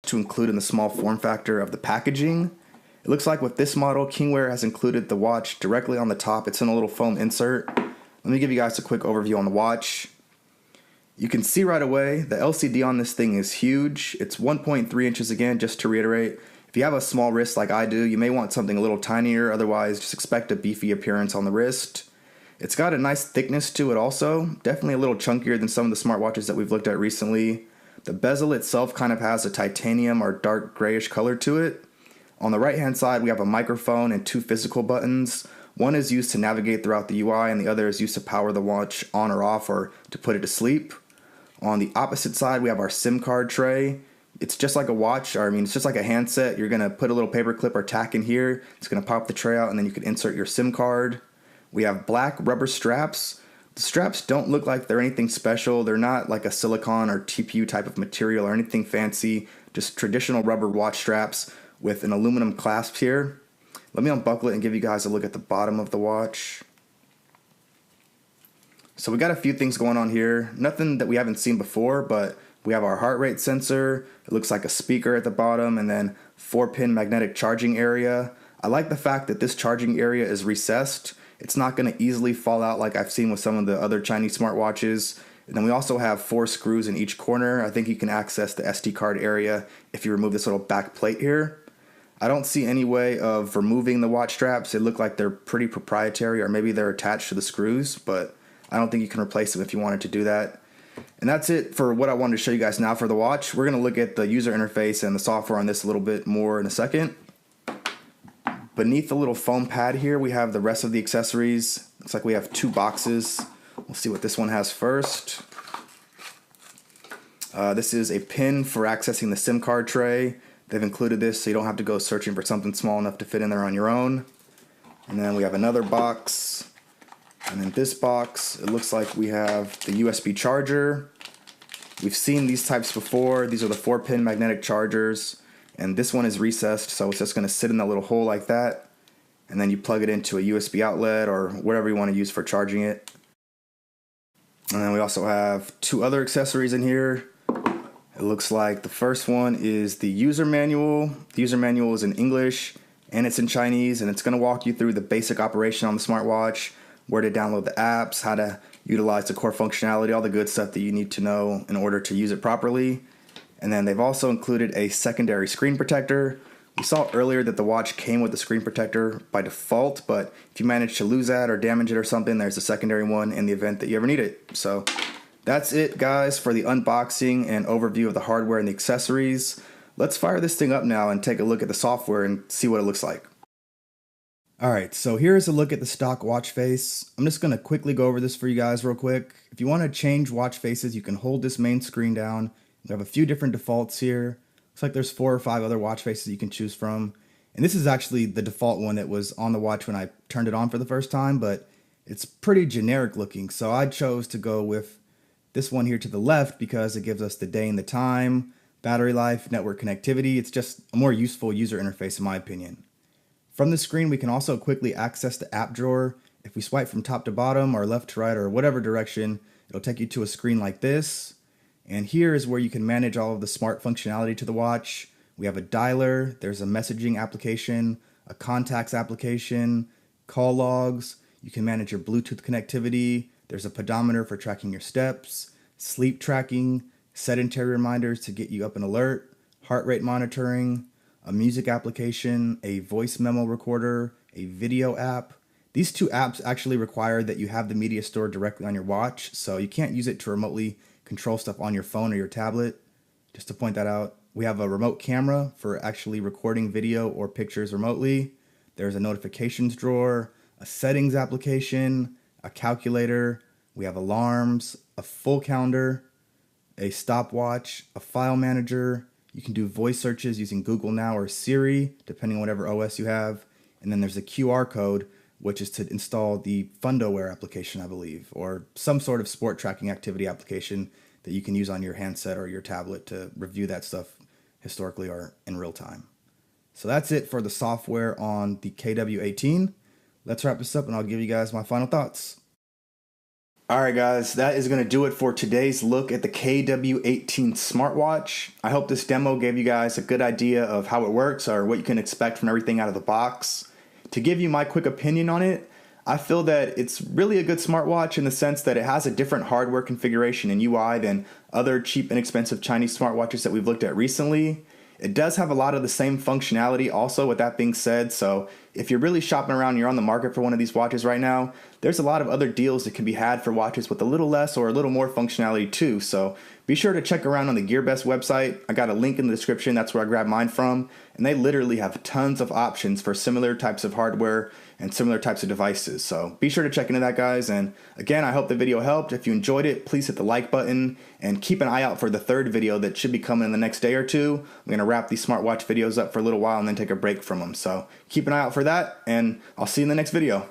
to include in the small form factor of the packaging. It looks like with this model, Kingwear has included the watch directly on the top. It's in a little foam insert. Let me give you guys a quick overview on the watch. You can see right away the LCD on this thing is huge. It's 1.3 inches again, just to reiterate. If you have a small wrist like I do, you may want something a little tinier. Otherwise, just expect a beefy appearance on the wrist. It's got a nice thickness to it also. Definitely a little chunkier than some of the smartwatches that we've looked at recently. The bezel itself kind of has a titanium or dark grayish color to it. On the right hand side, we have a microphone and two physical buttons. One is used to navigate throughout the UI and the other is used to power the watch on or off or to put it to sleep. On the opposite side, we have our SIM card tray. It's just like a watch, it's just like a handset. You're going to put a little paper clip or tack in here. It's going to pop the tray out and then you can insert your SIM card. We have black rubber straps. The straps don't look like they're anything special. They're not like a silicone or TPU type of material or anything fancy. Just traditional rubber watch straps with an aluminum clasp here. Let me unbuckle it and give you guys a look at the bottom of the watch. So we got a few things going on here. Nothing that we haven't seen before, but we have our heart rate sensor. It looks like a speaker at the bottom and then 4-pin magnetic charging area. I like the fact that this charging area is recessed. It's not going to easily fall out like I've seen with some of the other Chinese smartwatches. And then we also have 4 screws in each corner. I think you can access the SD card area if you remove this little back plate here. I don't see any way of removing the watch straps. They look like they're pretty proprietary, or maybe they're attached to the screws, but I don't think you can replace them if you wanted to do that. And that's it for what I wanted to show you guys now for the watch. We're going to look at the user interface and the software on this a little bit more in a second. Beneath the little foam pad here, we have the rest of the accessories. Looks like we have 2 boxes. We'll see what this one has first. This is a pin for accessing the SIM card tray. They've included this so you don't have to go searching for something small enough to fit in there on your own. And then we have another box. And in this box, it looks like we have the USB charger. We've seen these types before. These are the 4-pin magnetic chargers. And this one is recessed, so it's just going to sit in that little hole like that. And then you plug it into a USB outlet or whatever you want to use for charging it. And then we also have 2 other accessories in here. It looks like the first one is the user manual. The user manual is in English and it's in Chinese, and it's going to walk you through the basic operation on the smartwatch, where to download the apps, how to utilize the core functionality, all the good stuff that you need to know in order to use it properly. And then they've also included a secondary screen protector. We saw earlier that the watch came with the screen protector by default, but if you manage to lose that or damage it or something, there's a secondary one in the event that you ever need it. So that's it, guys, for the unboxing and overview of the hardware and the accessories. Let's fire this thing up now and take a look at the software and see what it looks like. Alright, so here's a look at the stock watch face. I'm just going to quickly go over this for you guys real quick. If you want to change watch faces, you can hold this main screen down. You have a few different defaults here. Looks like there's 4 or 5 other watch faces you can choose from. And this is actually the default one that was on the watch when I turned it on for the first time, but it's pretty generic looking. So I chose to go with this one here to the left because it gives us the day and the time, battery life, network connectivity. It's just a more useful user interface in my opinion. From the screen, we can also quickly access the app drawer. If we swipe from top to bottom or left to right or whatever direction, it'll take you to a screen like this. And here is where you can manage all of the smart functionality to the watch. We have a dialer, there's a messaging application, a contacts application, call logs. You can manage your Bluetooth connectivity. There's a pedometer for tracking your steps, sleep tracking, sedentary reminders to get you up and alert, heart rate monitoring, a music application, a voice memo recorder, a video app. These 2 apps actually require that you have the media stored directly on your watch, so you can't use it to remotely control stuff on your phone or your tablet. Just to point that out, we have a remote camera for actually recording video or pictures remotely. There's a notifications drawer, a settings application, a calculator. We have alarms, a full calendar, a stopwatch, a file manager. You can do voice searches using Google Now or Siri, depending on whatever OS you have. And then there's a QR code, which is to install the FundoWare application, I believe, or some sort of sport tracking activity application that you can use on your handset or your tablet to review that stuff historically or in real time. So that's it for the software on the KW18. Let's wrap this up and I'll give you guys my final thoughts. Alright guys, that is going to do it for today's look at the KW18 smartwatch. I hope this demo gave you guys a good idea of how it works or what you can expect from everything out of the box. To give you my quick opinion on it, I feel that it's really a good smartwatch in the sense that it has a different hardware configuration and UI than other cheap, inexpensive Chinese smartwatches that we've looked at recently. It does have a lot of the same functionality also, with that being said, so if you're really shopping around and you're on the market for one of these watches right now, there's a lot of other deals that can be had for watches with a little less or a little more functionality too, so be sure to check around on the GearBest website. I got a link in the description, that's where I grabbed mine from, and they literally have tons of options for similar types of hardware and similar types of devices, so be sure to check into that, guys. And again, I hope the video helped. If you enjoyed it, please hit the like button and keep an eye out for the third video that should be coming in the next day or two. I'm going to wrap these smartwatch videos up for a little while and then take a break from them, so keep an eye out for that, and I'll see you in the next video.